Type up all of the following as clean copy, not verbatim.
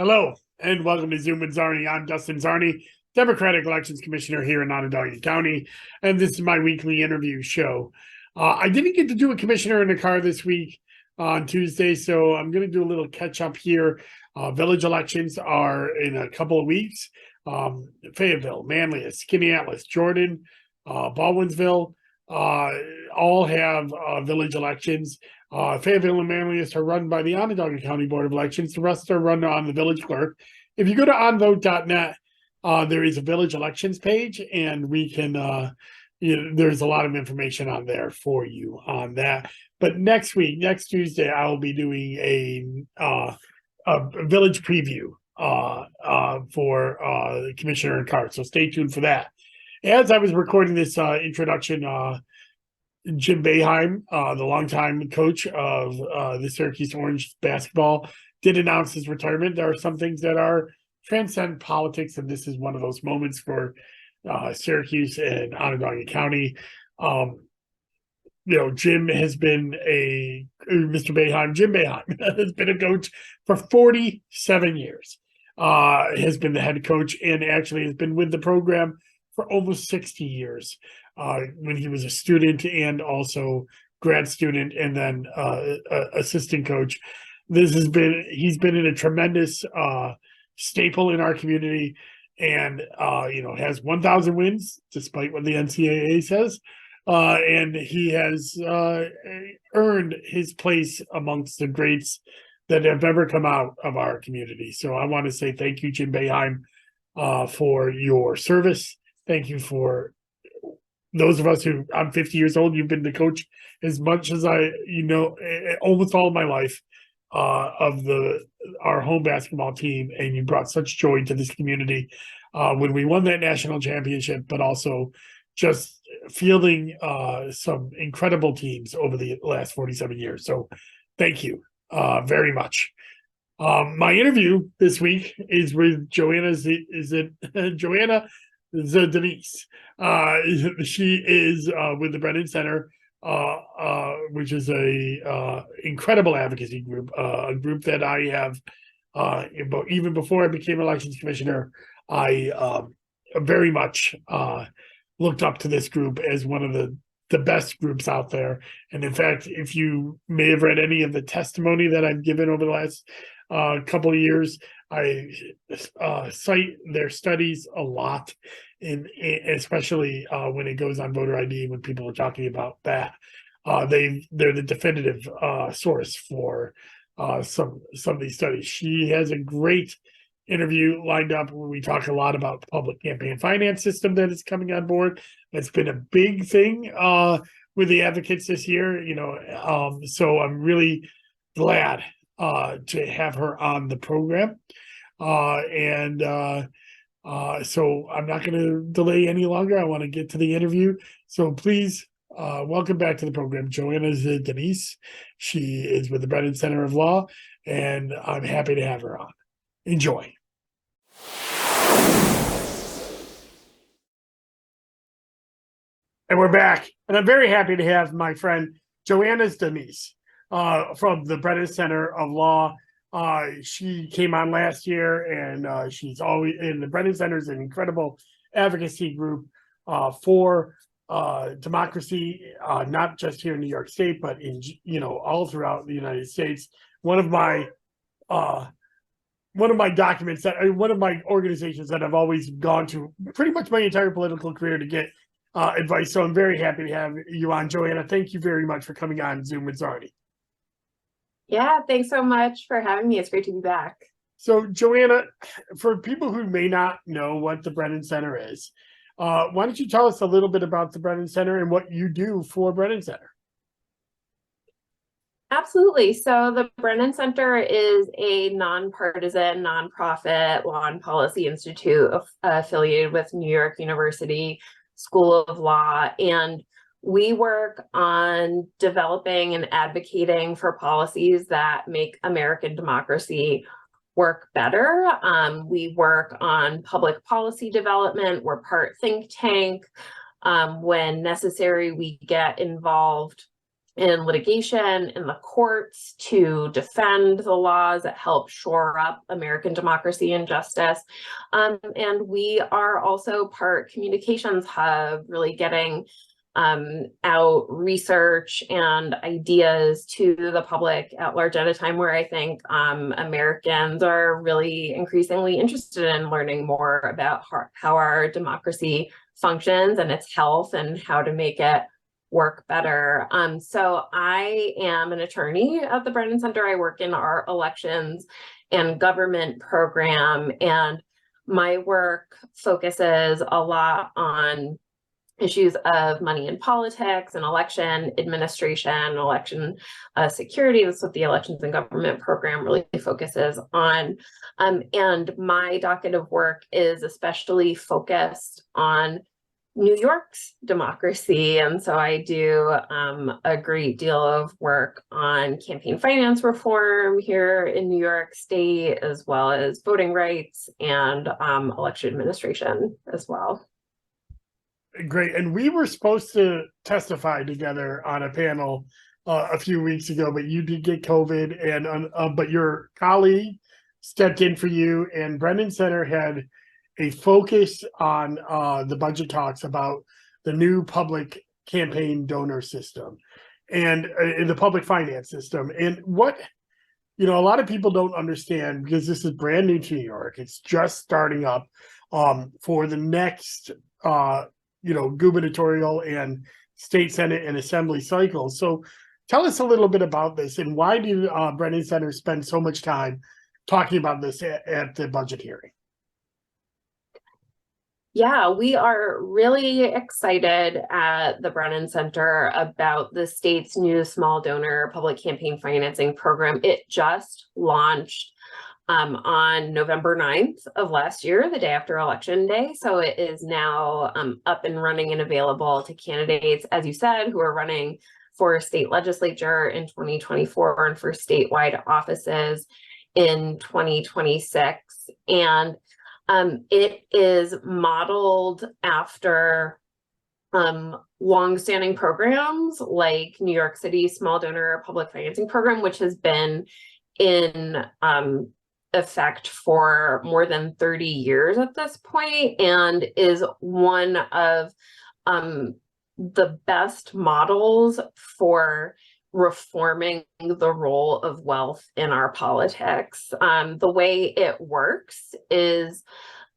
Hello, and welcome to Zoom with Czarny. I'm Dustin Czarny, Democratic Elections Commissioner here in Onondaga County, and this is my weekly interview show. I didn't get to do a commissioner in the car this week on Tuesday, so I'm going to do a little catch up here. Village elections are in a couple of weeks. Fayetteville, Manlius, Skaneateles, Jordan, Baldwinsville, all have village elections. Fayetteville and Manlius are run by the Onondaga County Board of Elections. The rest are run on the village clerk. If you go to onvote.net, there is a village elections page, and we can, there's a lot of information on there for you on that. But next week, next Tuesday, I will be doing a village preview for the commissioner and card. So stay tuned for that. As I was recording this introduction, Jim Boeheim, the longtime coach of the Syracuse Orange basketball, did announce his retirement. There are some things that are transcend politics, and this is one of those moments for Syracuse and Onondaga County. Jim has been Mr. Boeheim, Jim Boeheim has been a coach for 47 years. Has been the head coach and actually has been with the program for almost 60 years. When he was a student and also grad student and then assistant coach. He's been in a tremendous staple in our community, and has 1,000 wins despite what the NCAA says, and he has earned his place amongst the greats that have ever come out of our community. So I want to say thank you, Jim Boeheim, for your service. Thank you for those of us who, I'm 50 years old, you've been the coach as much as almost all of my life of our home basketball team, and you brought such joy to this community when we won that national championship, but also just fielding some incredible teams over the last 47 years. So thank you very much. My interview this week is with Joanna Zdanys. She is with the Brennan Center, which is a incredible advocacy group, a group that I have, even before I became elections commissioner, I very much looked up to this group as one of the best groups out there. And in fact, if you may have read any of the testimony that I've given over the last couple of years, I cite their studies a lot, especially when it goes on voter ID, when people are talking about that. They're the definitive source for some of these studies. She has a great interview lined up where we talk a lot about the public campaign finance system that is coming on board. It's been a big thing with the advocates this year, so I'm really glad to have her on the program. So I'm not going to delay any longer. I want to get to the interview. So please welcome back to the program, Joanna Zdanys. She is with the Brennan Center of Law, and I'm happy to have her on. Enjoy. And we're back. And I'm very happy to have my friend, Joanna Zdanys, from the Brennan Center of Law. She came on last year, and she's always in the Brennan Center is an incredible advocacy group for democracy, not just here in New York State, but in all throughout the United States. One of my documents one of my organizations that I've always gone to pretty much my entire political career to get advice. So I'm very happy to have you on, Joanna. Thank you very much for coming on Zoom with Czarny. Yeah, thanks so much for having me. It's great to be back. So, Joanna, for people who may not know what the Brennan Center is, why don't you tell us a little bit about the Brennan Center and what you do for Brennan Center? Absolutely. So the Brennan Center is a nonpartisan, nonprofit law and policy institute affiliated with New York University School of Law, and we work on developing and advocating for policies that make American democracy work better. We work on public policy development. We're part think tank. When necessary, we get involved in litigation, in the courts to defend the laws that help shore up American democracy and justice. And we are also part communications hub, really getting out research and ideas to the public at large at a time where I think Americans are really increasingly interested in learning more about how our democracy functions and its health and how to make it work better. So I am an attorney at the Brennan Center. I work in our elections and government program, and my work focuses a lot on issues of money in politics and election administration, election security. That's what the elections and government program really focuses on. And my docket of work is especially focused on New York's democracy. And so I do a great deal of work on campaign finance reform here in New York State, as well as voting rights and election administration as well. Great. And we were supposed to testify together on a panel a few weeks ago, but you did get COVID, and but your colleague stepped in for you, and Brennan Center had a focus on the budget talks about the new public campaign donor system and the public finance system. And what, a lot of people don't understand, because this is brand new to New York. It's just starting up for the next gubernatorial and state senate and assembly cycles. So tell us a little bit about this, and why did Brennan Center spend so much time talking about this at the budget hearing? Yeah, we are really excited at the Brennan Center about the state's new small donor public campaign financing program. It just launched on November 9th of last year, the day after Election Day. So it is now up and running and available to candidates, as you said, who are running for state legislature in 2024 and for statewide offices in 2026. And it is modeled after longstanding programs like New York City's Small Donor Public Financing Program, which has been in effect for more than 30 years at this point, and is one of the best models for reforming the role of wealth in our politics. The way it works is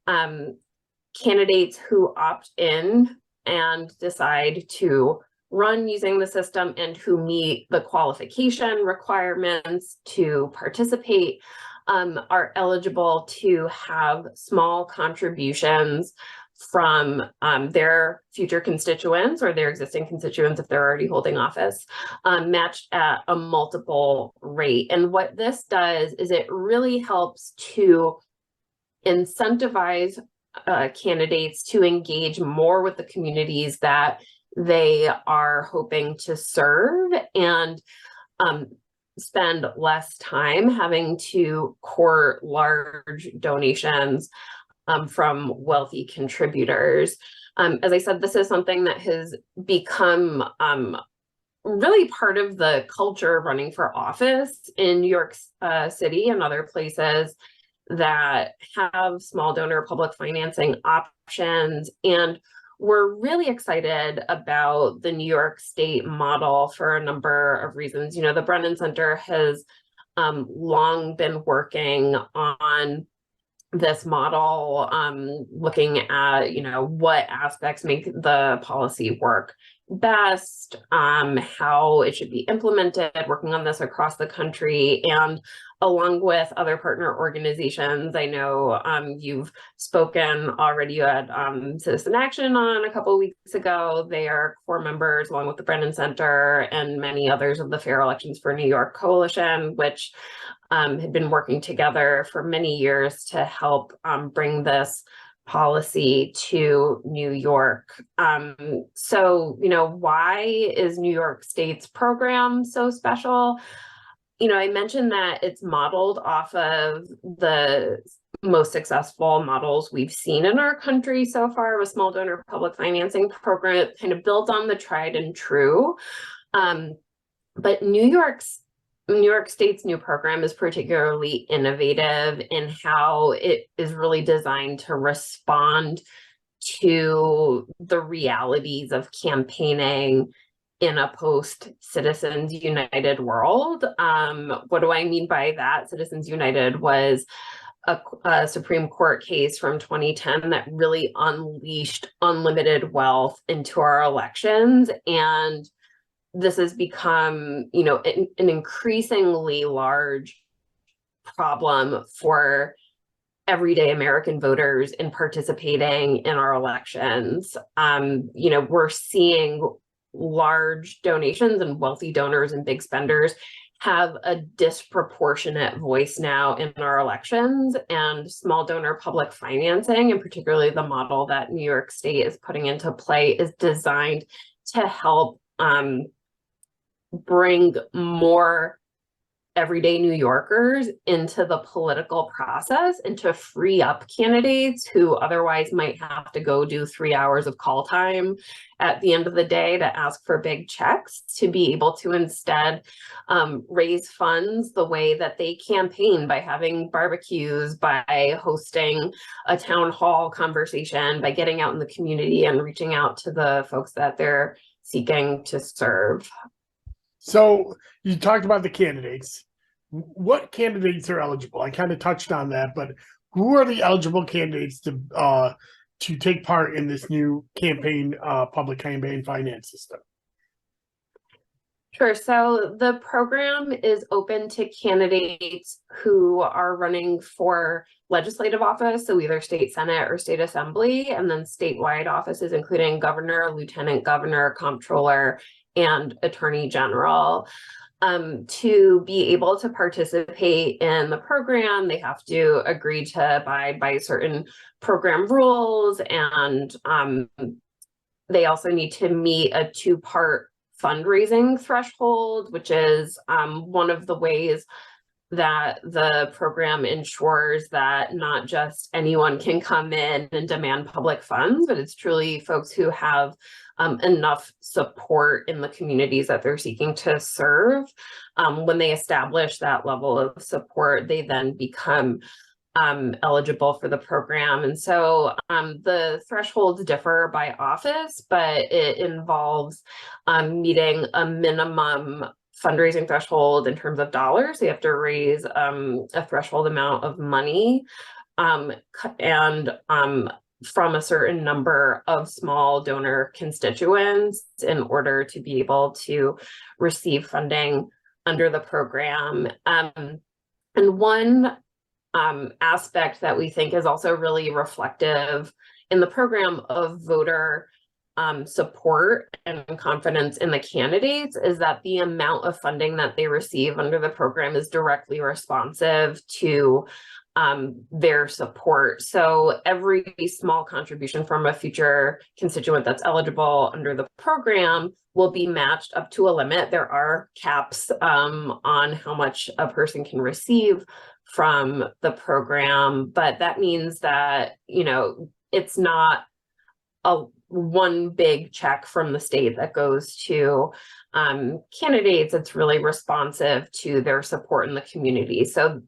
candidates who opt in and decide to run using the system and who meet the qualification requirements to participate are eligible to have small contributions from their future constituents or their existing constituents, if they're already holding office, matched at a multiple rate. And what this does is it really helps to incentivize candidates to engage more with the communities that they are hoping to serve, and spend less time having to court large donations from wealthy contributors. As I said, this is something that has become really part of the culture of running for office in New York City and other places that have small donor public financing options. And we're really excited about the New York State model for a number of reasons. The Brennan Center has long been working on this model, looking at, what aspects make the policy work best, how it should be implemented, working on this across the country, and along with other partner organizations. I know you've spoken already. You had Citizen Action on a couple of weeks ago. They are core members, along with the Brennan Center and many others, of the Fair Elections for New York Coalition, which had been working together for many years to help bring this policy to New York. So, why is New York State's program so special? I mentioned that it's modeled off of the most successful models we've seen in our country so far with small donor public financing program, kind of built on the tried and true But New York State's new program is particularly innovative in how it is really designed to respond to the realities of campaigning in a post Citizens United world. What do I mean by that? Citizens United was a Supreme Court case from 2010 that really unleashed unlimited wealth into our elections. And this has become, an increasingly large problem for everyday American voters in participating in our elections. We're seeing large donations and wealthy donors and big spenders have a disproportionate voice now in our elections, and small donor public financing, and particularly the model that New York State is putting into play, is designed to help bring more everyday New Yorkers into the political process and to free up candidates who otherwise might have to go do 3 hours of call time at the end of the day to ask for big checks, to be able to instead raise funds the way that they campaign, by having barbecues, by hosting a town hall conversation, by getting out in the community and reaching out to the folks that they're seeking to serve. So you talked about the candidates. What candidates are eligible? I kind of touched on that, but who are the eligible candidates to take part in this new public campaign finance system? Sure. So the program is open to candidates who are running for legislative office, so either state senate or state assembly, and then statewide offices, including governor, lieutenant governor, comptroller, and attorney general. To be able to participate in the program, they have to agree to abide by certain program rules, and they also need to meet a 2-part fundraising threshold, which is one of the ways that the program ensures that not just anyone can come in and demand public funds, but it's truly folks who have enough support in the communities that they're seeking to serve. When they establish that level of support, they then become eligible for the program. And so the thresholds differ by office, but it involves meeting a minimum fundraising threshold in terms of dollars. So you have to raise a threshold amount of money, and from a certain number of small donor constituents in order to be able to receive funding under the program. And one aspect that we think is also really reflective in the program of voter support and confidence in the candidates is that the amount of funding that they receive under the program is directly responsive to their support. So every small contribution from a future constituent that's eligible under the program will be matched up to a limit. There are caps on how much a person can receive from the program, but that means that, it's not a one big check from the state that goes to candidates. It's really responsive to their support in the community. So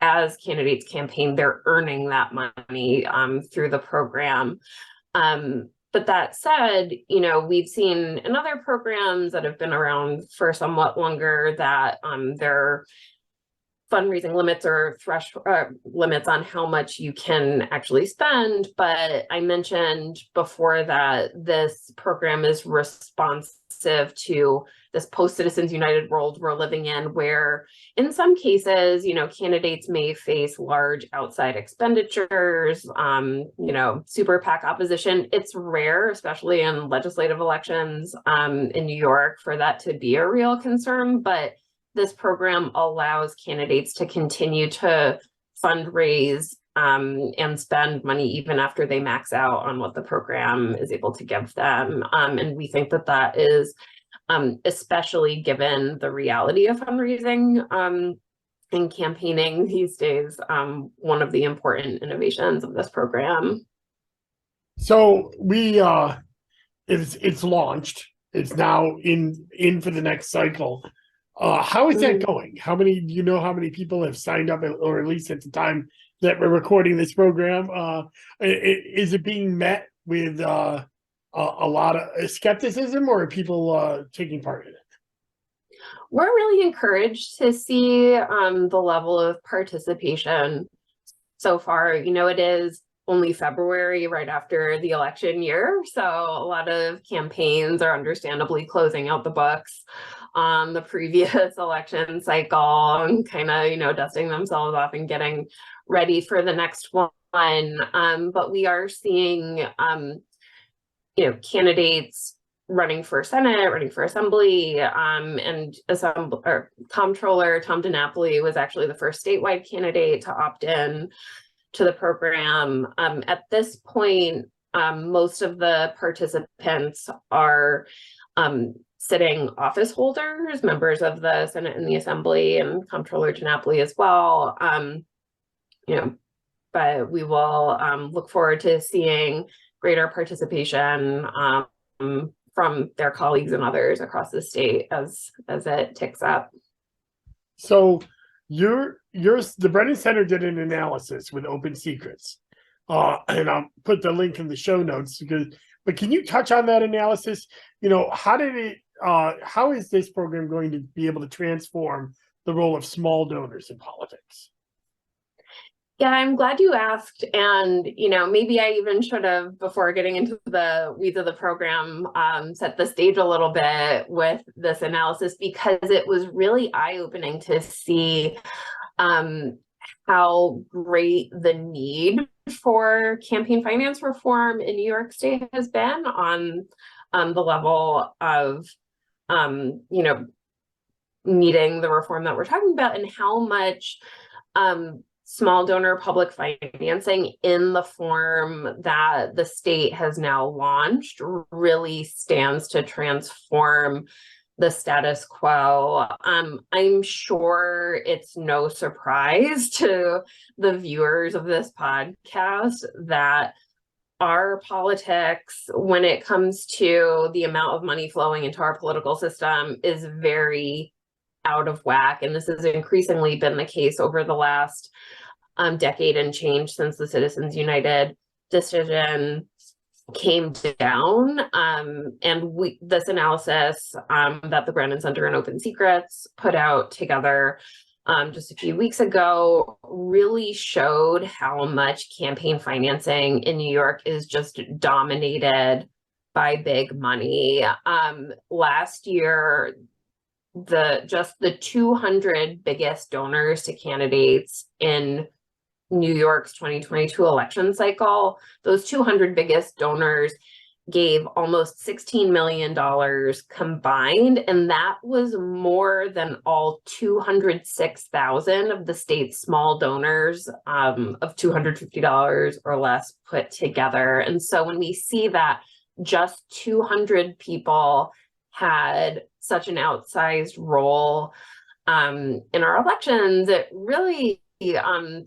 as candidates campaign, they're earning that money through the program. But that said, we've seen in other programs that have been around for somewhat longer that their fundraising limits or limits on how much you can actually spend. But I mentioned before that this program is responsive to this post-Citizens United world we're living in, where in some cases, candidates may face large outside expenditures, super PAC opposition. It's rare, especially in legislative elections in New York, for that to be a real concern, but this program allows candidates to continue to fundraise and spend money even after they max out on what the program is able to give them. And we think that that is, especially given the reality of fundraising and campaigning these days, one of the important innovations of this program. So it's launched. It's now in for the next cycle. How is that going? Do you know how many people have signed up, or at least at the time that we're recording this program? Is it being met with a lot of skepticism, or are people taking part in it? We're really encouraged to see the level of participation so far. It is only February, right after the election year, so a lot of campaigns are understandably closing out the books on the previous election cycle and kind of, dusting themselves off and getting ready for the next one. But we are seeing, candidates running for Senate, running for Assembly, and Comptroller Tom DiNapoli was actually the first statewide candidate to opt in to the program. At this point, most of the participants are sitting office holders, members of the Senate and the Assembly, and Comptroller DiNapoli as well. But we will look forward to seeing greater participation from their colleagues and others across the state as it ticks up. So the Brennan Center did an analysis with Open Secrets, and I'll put the link in the show notes. But can you touch on that analysis? How is this program going to be able to transform the role of small donors in politics? Yeah, I'm glad you asked. And, maybe I even should have, before getting into the weeds of the program, set the stage a little bit with this analysis, because it was really eye-opening to see how great the need for campaign finance reform in New York State has been on the level of, needing the reform that we're talking about, and how much small donor public financing in the form that the state has now launched really stands to transform the status quo. I'm sure it's no surprise to the viewers of this podcast that our politics, when it comes to the amount of money flowing into our political system, is very out of whack. And this has increasingly been the case over the last decade and change, since the Citizens United decision came down. And this analysis that the Brennan Center and Open Secrets put out together just a few weeks ago really showed how much campaign financing in New York is just dominated by big money. Last year, the 200 biggest donors to candidates in New York's 2022 election cycle, those 200 biggest donors gave almost $16 million combined, and that was more than all 206,000 of the state's small donors of $250 or less put together. And so when we see that just 200 people had such an outsized role in our elections, it really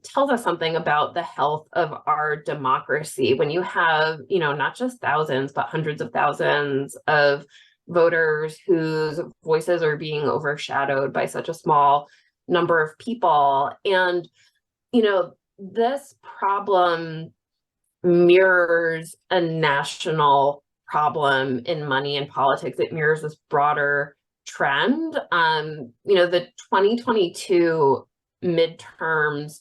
tells us something about the health of our democracy. When you have, not just thousands, but hundreds of thousands of voters whose voices are being overshadowed by such a small number of people. And, this problem mirrors a national problem in money and politics. It mirrors this broader trend. The 2022 midterms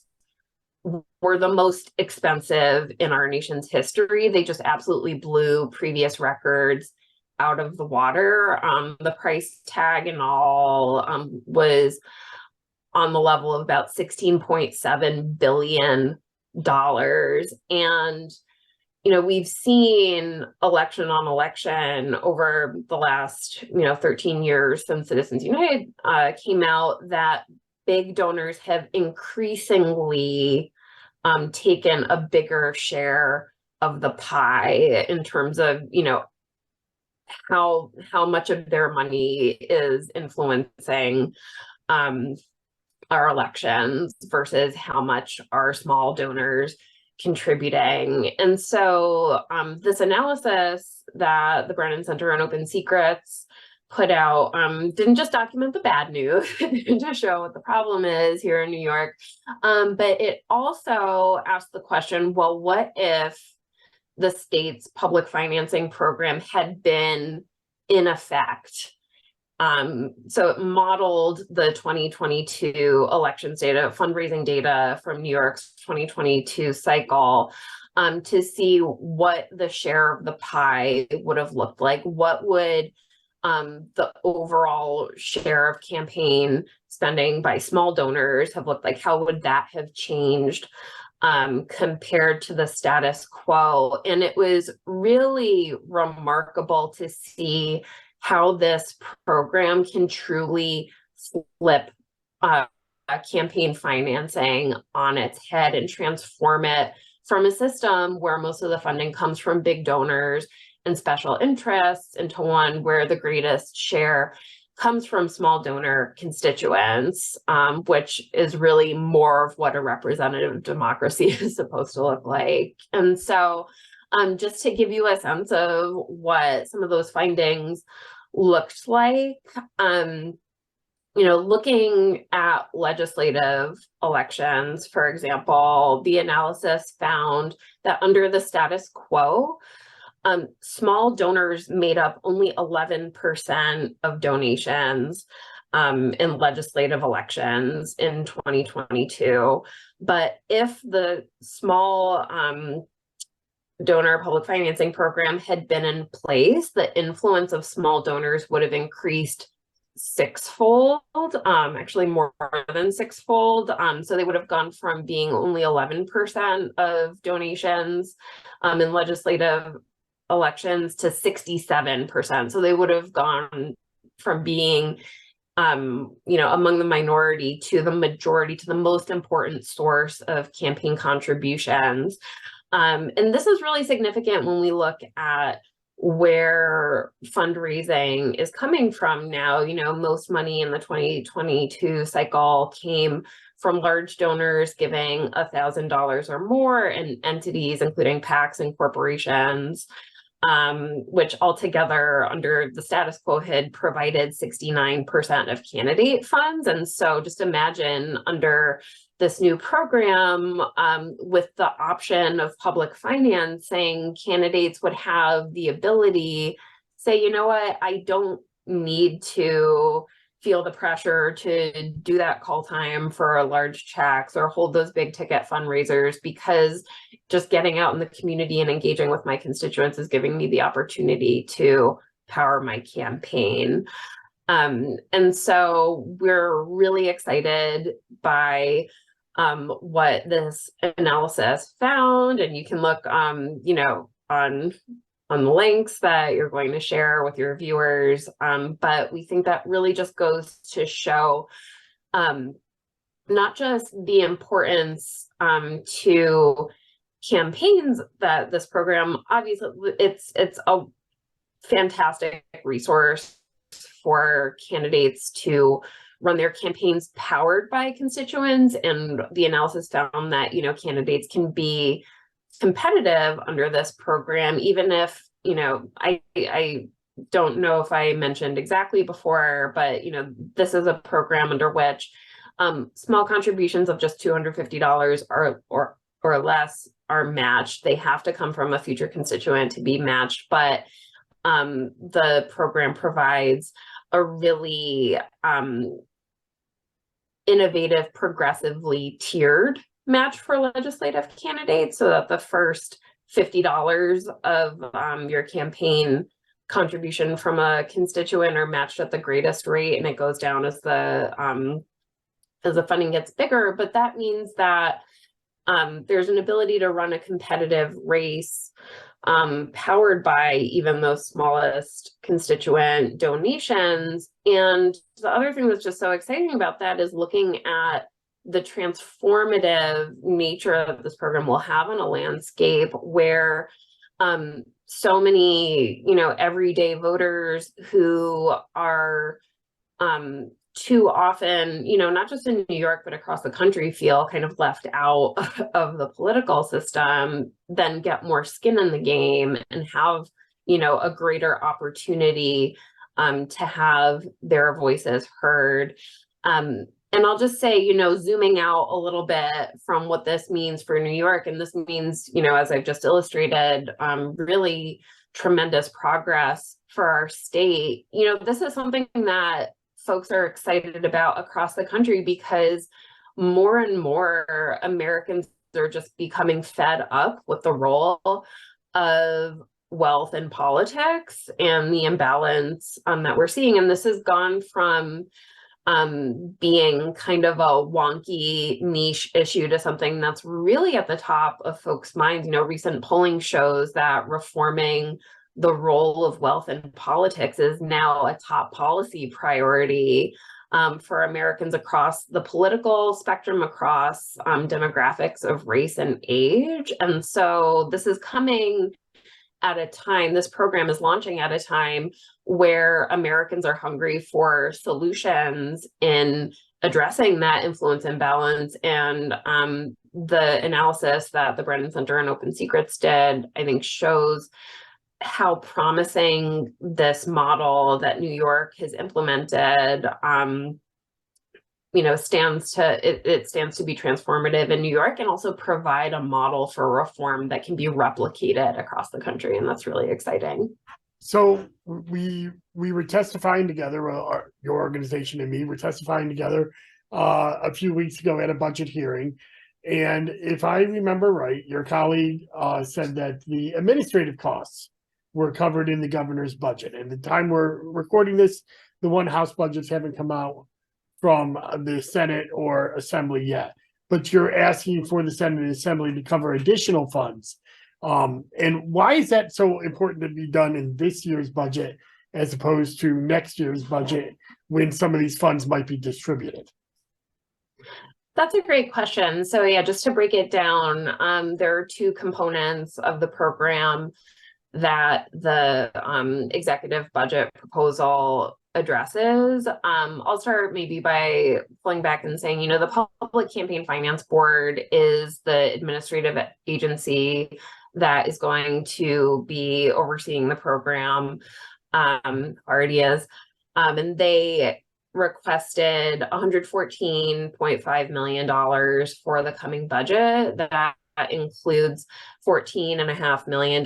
were the most expensive in our nation's history. They just absolutely blew previous records out of the water. The price tag and all was on the level of about $16.7 billion. And we've seen election on election over the last 13 years since Citizens United came out, that big donors have increasingly taken a bigger share of the pie in terms of, how much of their money is influencing our elections versus how much are small donors contributing. And so this analysis that the Brennan Center on Open Secrets put out didn't just document the bad news to show what the problem is here in New York, but it also asked the question, well, what if the state's public financing program had been in effect? So it modeled the 2022 elections data, fundraising data from New York's 2022 cycle, to see what the share of the pie would have looked like. What would the overall share of campaign spending by small donors have looked like? How would that have changed compared to the status quo? And it was really remarkable to see how this program can truly flip campaign financing on its head and transform it from a system where most of the funding comes from big donors and special interests into one where the greatest share comes from small donor constituents, which is really more of what a representative democracy is supposed to look like. And so just to give you a sense of what some of those findings looked like, looking at legislative elections, for example, the analysis found that under the status quo, small donors made up only 11% of donations in legislative elections in 2022. But if the small donor public financing program had been in place, the influence of small donors would have increased sixfold, actually more than sixfold. So they would have gone from being only 11% of donations in legislative elections to 67%. So they would have gone from being among the minority to the majority, to the most important source of campaign contributions. And this is really significant when we look at where fundraising is coming from now. Most money in the 2022 cycle came from large donors giving $1,000 or more, and entities, including PACs and corporations, which altogether under the status quo had provided 69% of candidate funds. And so just imagine under this new program, with the option of public financing, candidates would have the ability to say, you know what, I don't need to feel the pressure to do that call time for large checks or hold those big ticket fundraisers, because just getting out in the community and engaging with my constituents is giving me the opportunity to power my campaign. And so we're really excited by what this analysis found, and you can look on the links that you're going to share with your viewers. But we think that really just goes to show not just the importance to campaigns that this program, obviously it's a fantastic resource for candidates to run their campaigns powered by constituents. And the analysis found that, candidates can be competitive under this program, even if, I don't know if I mentioned exactly before, but, this is a program under which small contributions of just $250 or less are matched. They have to come from a future constituent to be matched, but the program provides a really innovative, progressively tiered match for legislative candidates, so that the first $50 of your campaign contribution from a constituent are matched at the greatest rate, and it goes down as the funding gets bigger. But that means that there's an ability to run a competitive race powered by even those smallest constituent donations. And the other thing that's just so exciting about that is looking at the transformative nature that this program will have on a landscape where so many, everyday voters who are too often, not just in New York, but across the country, feel kind of left out of the political system, then get more skin in the game and have, a greater opportunity to have their voices heard. And I'll just say, you know, zooming out a little bit from what this means for New York, and this means, you know, as I've just illustrated, really tremendous progress for our state. You know, this is something that folks are excited about across the country because more and more Americans are just becoming fed up with the role of wealth in politics and the imbalance that we're seeing. And this has gone from being kind of a wonky niche issue to something that's really at the top of folks' minds. You know, recent polling shows that reforming the role of wealth in politics is now a top policy priority for Americans across the political spectrum, across demographics of race and age. And so this is coming at a time, this program is launching at a time where Americans are hungry for solutions in addressing that influence imbalance. And the analysis that the Brennan Center and Open Secrets did, I think, shows how promising this model that New York has implemented you know, stands to be transformative in New York and also provide a model for reform that can be replicated across the country. And that's really exciting. So we were testifying together, your organization and me were testifying together a few weeks ago at a budget hearing. And if I remember right, your colleague said that the administrative costs were covered in the governor's budget. And the time we're recording this, the one House budgets haven't come out from the Senate or Assembly yet, but you're asking for the Senate and Assembly to cover additional funds. And why is that so important to be done in this year's budget as opposed to next year's budget when some of these funds might be distributed? That's a great question. So yeah, just to break it down, there are two components of the program that the executive budget proposal addresses. I'll start maybe by pulling back and saying, you know, the Public Campaign Finance Board is the administrative agency that is going to be overseeing the program, already is, and they requested $114.5 million for the coming budget. That includes $14.5 million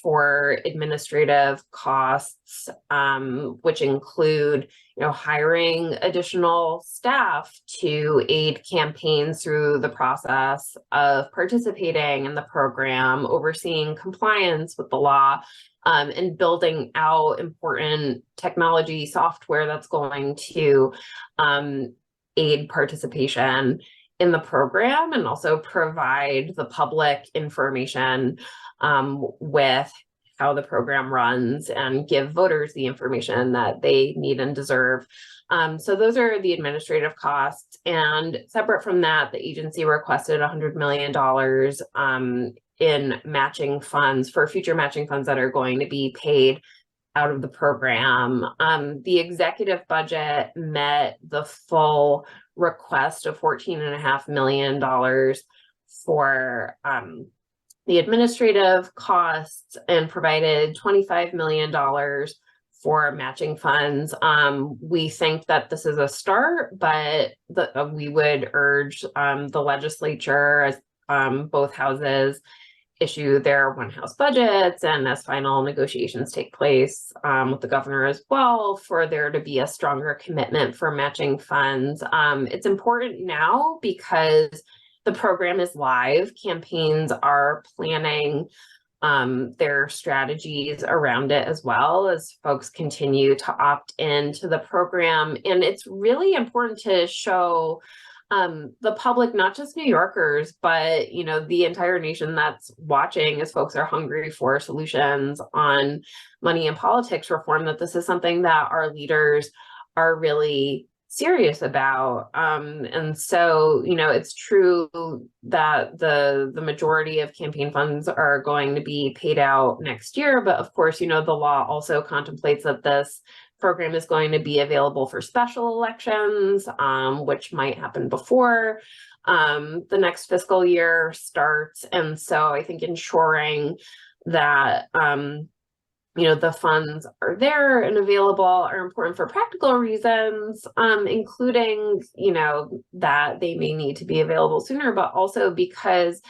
for administrative costs, which include, you know, hiring additional staff to aid campaigns through the process of participating in the program, overseeing compliance with the law, and building out important technology software that's going to aid participation in the program and also provide the public information with how the program runs and give voters the information that they need and deserve. So those are the administrative costs. And separate from that, the agency requested $100 million in matching funds for future matching funds that are going to be paid out of the program. The executive budget met the full request of $14.5 million for the administrative costs and provided $25 million for matching funds. We think that this is a start, but we would urge the legislature, as both houses issue their one house budgets and as final negotiations take place with the governor as well, for there to be a stronger commitment for matching funds. It's important now because the program is live. Campaigns are planning their strategies around it as well as folks continue to opt into the program. And it's really important to show the public, not just New Yorkers, but, you know, the entire nation that's watching as folks are hungry for solutions on money and politics reform, that this is something that our leaders are really serious about. And so, you know, it's true that the majority of campaign funds are going to be paid out next year. But of course, you know, the law also contemplates that this program is going to be available for special elections, which might happen before the next fiscal year starts. And so I think ensuring that the funds are there and available are important for practical reasons, including, that they may need to be available sooner, but also because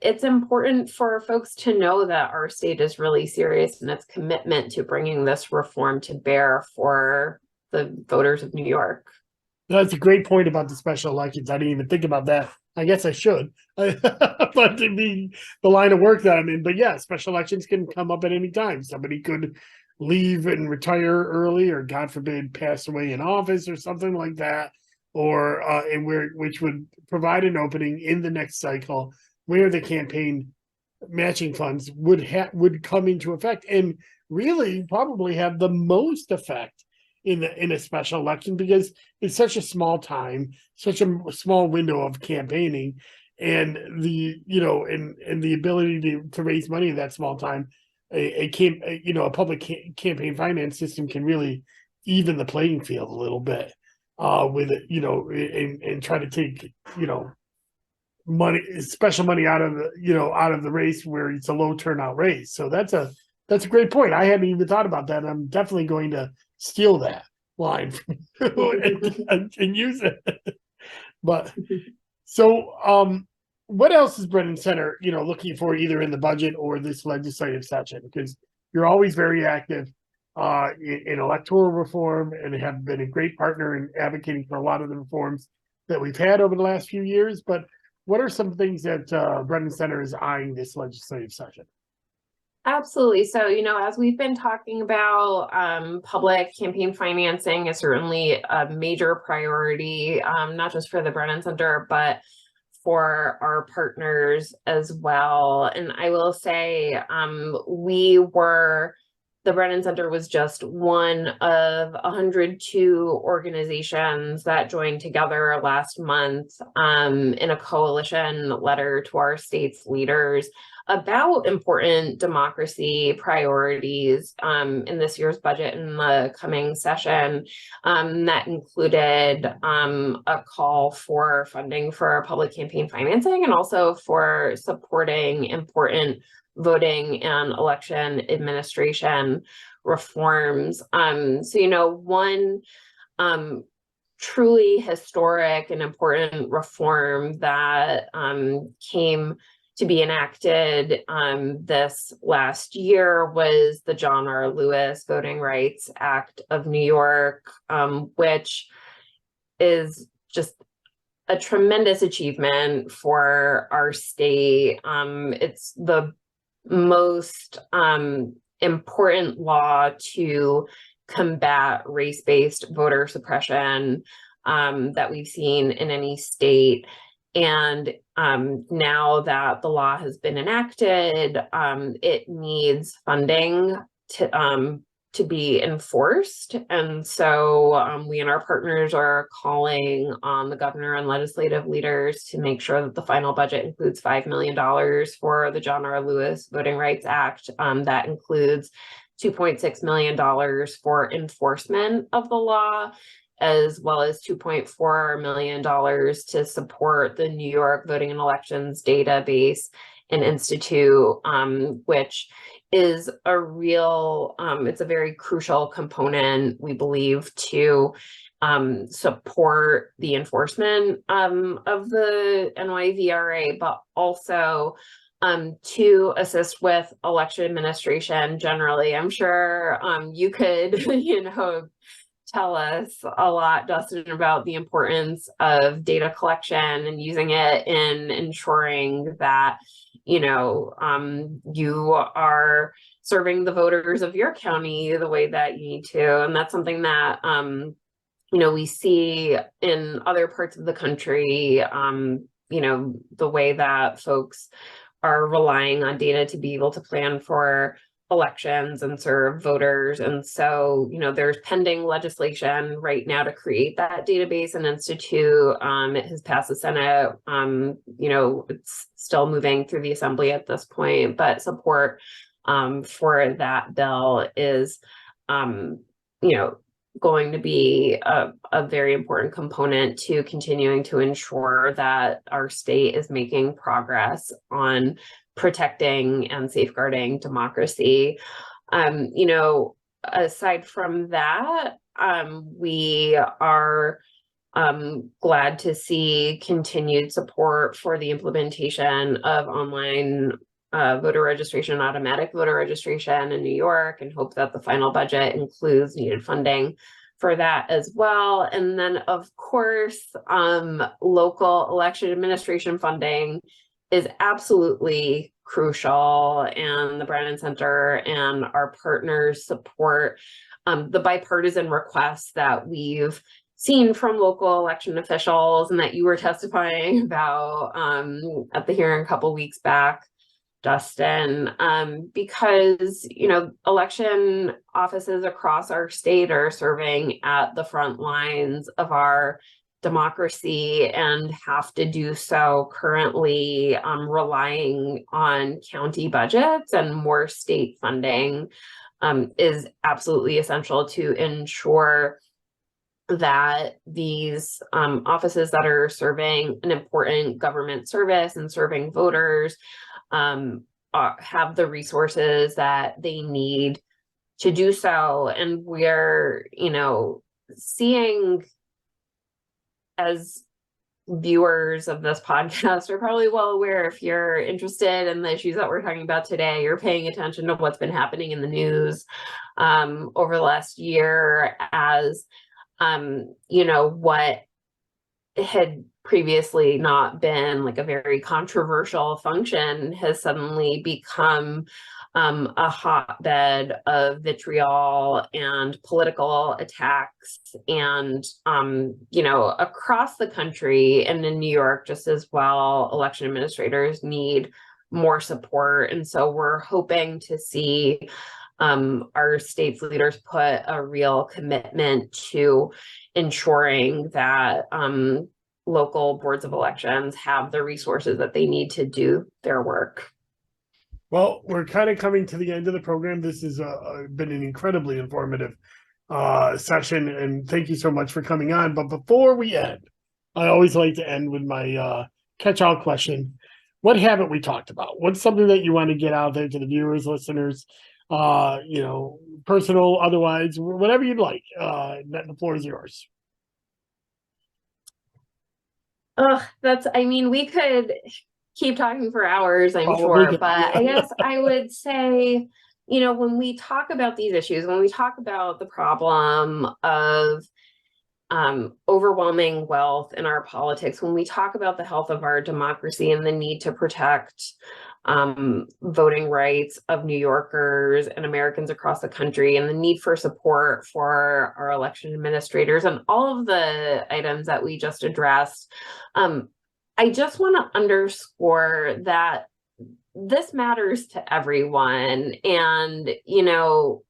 it's important for folks to know that our state is really serious in its commitment to bringing this reform to bear for the voters of New York. That's a great point about the special elections. I didn't even think about that. I guess I should, but to be the line of work that I'm in. But yeah, special elections can come up at any time. Somebody could leave and retire early, or God forbid, pass away in office, or something like that, or which would provide an opening in the next cycle where the campaign matching funds would come into effect, and really probably have the most effect in a special election, because it's such a small time, such a small window of campaigning, and the and the ability to raise money in that small time. A public campaign finance system can really even the playing field a little bit with it, and try to take special money out of the race where it's a low turnout race. So that's a great point. I hadn't even thought about that. I'm definitely going to steal that line from you and use it. But so what else is Brennan Center looking for, either in the budget or this legislative session? Because you're always very active in electoral reform, and have been a great partner in advocating for a lot of the reforms that we've had over the last few years. But what are some things that Brennan Center is eyeing this legislative session? Absolutely. So, as we've been talking about, public campaign financing is certainly a major priority, not just for the Brennan Center, but for our partners as well. And I will say, the Brennan Center was just one of 102 organizations that joined together last month in a coalition letter to our state's leaders about important democracy priorities in this year's budget and the coming session. That included a call for funding for public campaign financing, and also for supporting important voting and election administration reforms. One truly historic and important reform that came to be enacted this last year was the John R. Lewis Voting Rights Act of New York, which is just a tremendous achievement for our state. It's the most important law to combat race-based voter suppression that we've seen in any state. And now that the law has been enacted, it needs funding to be enforced. And so we and our partners are calling on the governor and legislative leaders to make sure that the final budget includes $5 million for the John R. Lewis Voting Rights Act. That includes $2.6 million for enforcement of the law, as well as $2.4 million to support the New York Voting and Elections Database and Institute, which is it's a very crucial component, we believe, to support the enforcement of the NYVRA, but also to assist with election administration generally. I'm sure you could, tell us a lot, Dustin, about the importance of data collection and using it in ensuring that you are serving the voters of your county the way that you need to. And that's something that we see in other parts of the country, the way that folks are relying on data to be able to plan for elections and serve voters. And so, there's pending legislation right now to create that database and institute. It has passed the Senate. It's still moving through the Assembly at this point, but support for that bill is, going to be a very important component to continuing to ensure that our state is making progress on protecting and safeguarding democracy. You know, aside from that, we are glad to see continued support for the implementation of online voter registration, automatic voter registration in New York, and hope that the final budget includes needed funding for that as well. And then, of course, local election administration funding is absolutely crucial, and the Brennan Center and our partners support the bipartisan requests that we've seen from local election officials and that you were testifying about at the hearing a couple weeks back, Dustin, because, you know, election offices across our state are serving at the front lines of our democracy and have to do so currently relying on county budgets, and more state funding is absolutely essential to ensure that these offices that are serving an important government service and serving voters have the resources that they need to do so. And we're, you know, seeing, as viewers of this podcast are probably well aware, if you're interested in the issues that we're talking about today, you're paying attention to what's been happening in the news over the last year, as you know, what had previously not been like a very controversial function has suddenly become a hotbed of vitriol and political attacks, and you know, across the country and in New York just as well, election administrators need more support. And so we're hoping to see our state's leaders put a real commitment to ensuring that local boards of elections have the resources that they need to do their work. Well, we're kind of coming to the end of the program. This has been an incredibly informative session, and thank you so much for coming on. But before we end, I always like to end with my catch-all question. What haven't we talked about? What's something that you want to get out there to the viewers, listeners, you know, personal, otherwise, whatever you'd like. The floor is yours. I mean, we could keep talking for hours, I'm sure, but I guess I would say, you know, when we talk about these issues, when we talk about the problem of overwhelming wealth in our politics, when we talk about the health of our democracy and the need to protect voting rights of New Yorkers and Americans across the country, and the need for support for our election administrators, and all of the items that we just addressed, I just want to underscore that this matters to everyone. And, you know,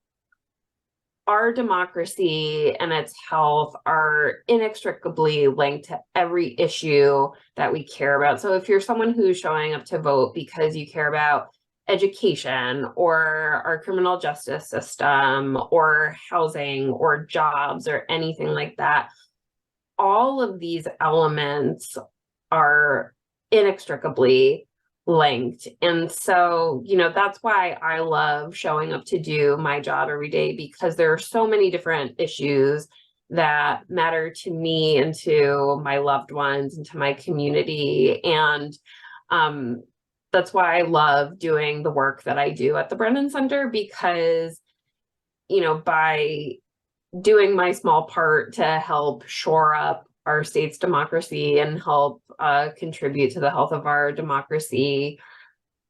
our democracy and its health are inextricably linked to every issue that we care about. So if you're someone who's showing up to vote because you care about education or our criminal justice system or housing or jobs or anything like that, all of these elements are inextricably linked. And so, you know, that's why I love showing up to do my job every day, because there are so many different issues that matter to me and to my loved ones and to my community. And that's why I love doing the work that I do at the Brennan Center, because, you know, by doing my small part to help shore up our state's democracy and help contribute to the health of our democracy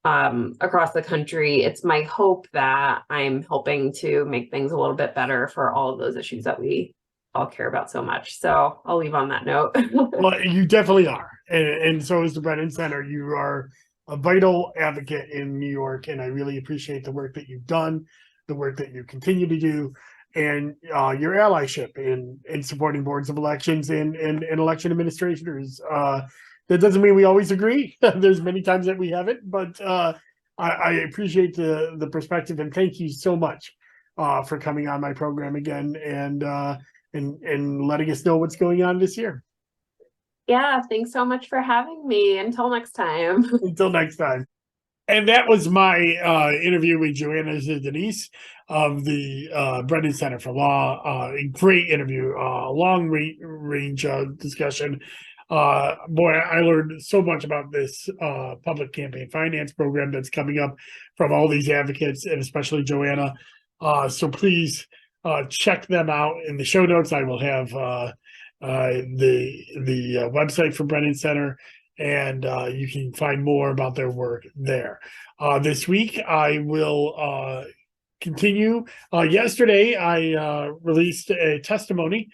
across the country, it's my hope that I'm helping to make things a little bit better for all of those issues that we all care about so much. So I'll leave on that note. Well, you definitely are. And so is the Brennan Center. You are a vital advocate in New York, and I really appreciate the work that you've done, the work that you continue to do, and your allyship in supporting boards of elections and election administrators. That doesn't mean we always agree. There's many times that we haven't, but I appreciate the perspective, and thank you so much for coming on my program again and letting us know what's going on this year. Yeah, thanks so much for having me. Until next time. Until next time. And that was my interview with Joanna Zdanys of the Brennan Center for Law. A great interview, long range discussion. Boy, I learned so much about this public campaign finance program that's coming up from all these advocates, and especially Joanna. So please check them out. In the show notes, I will have the website for Brennan Center, and you can find more about their work there. This week, I will continue. Yesterday, I released a testimony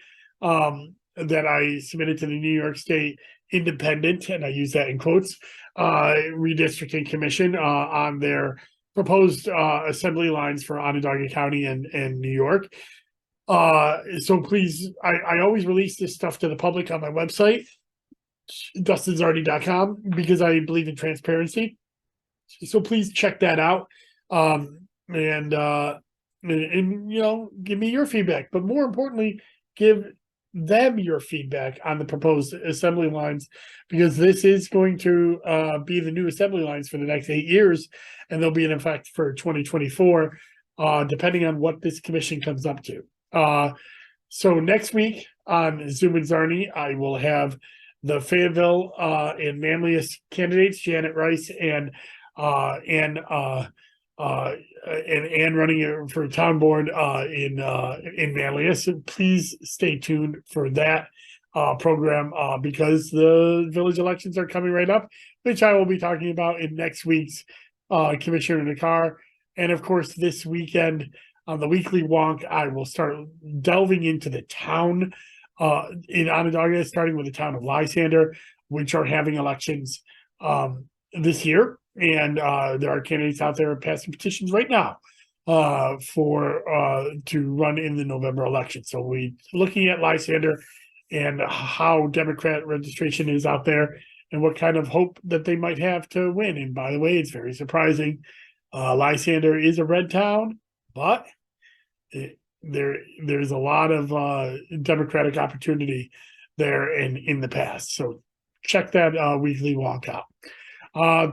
that I submitted to the New York State Independent, and I use that in quotes, Redistricting Commission on their proposed assembly lines for Onondaga County and New York. So please, I always release this stuff to the public on my website, DustinZarny.com, because I believe in transparency. So please check that out. And you know, give me your feedback, but more importantly, give them your feedback on the proposed assembly lines, because this is going to be the new assembly lines for the next 8 years, and they'll be in effect for 2024, depending on what this commission comes up to. So next week on Zoom with Czarny, I will have the Fayetteville and Manlius candidates, Janet Rice and Ann running for town board in Manlius. Please stay tuned for that program because the village elections are coming right up, which I will be talking about in next week's Commissioner in the Car. And of course, this weekend on the weekly wonk, I will start delving into the town in Onondaga, starting with the town of Lysander, which are having elections this year. And there are candidates out there passing petitions right now to run in the November election. So we're looking at Lysander and how Democrat registration is out there and what kind of hope that they might have to win. And by the way, it's very surprising. Lysander is a red town, but there's a lot of Democratic opportunity there in the past. So check that weekly wonk out.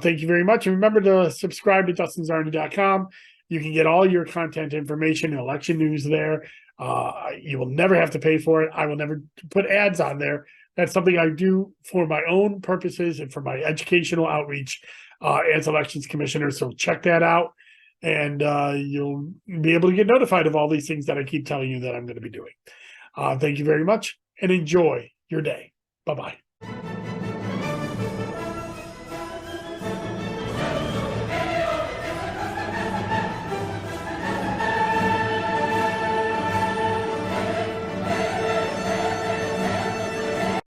Thank you very much. And remember to subscribe to DustinZarny.com. You can get all your content information and election news there. You will never have to pay for it. I will never put ads on there. That's something I do for my own purposes and for my educational outreach as elections commissioner. So check that out, and you'll be able to get notified of all these things that I keep telling you that I'm going to be doing. Thank you very much, and enjoy your day. Bye-bye.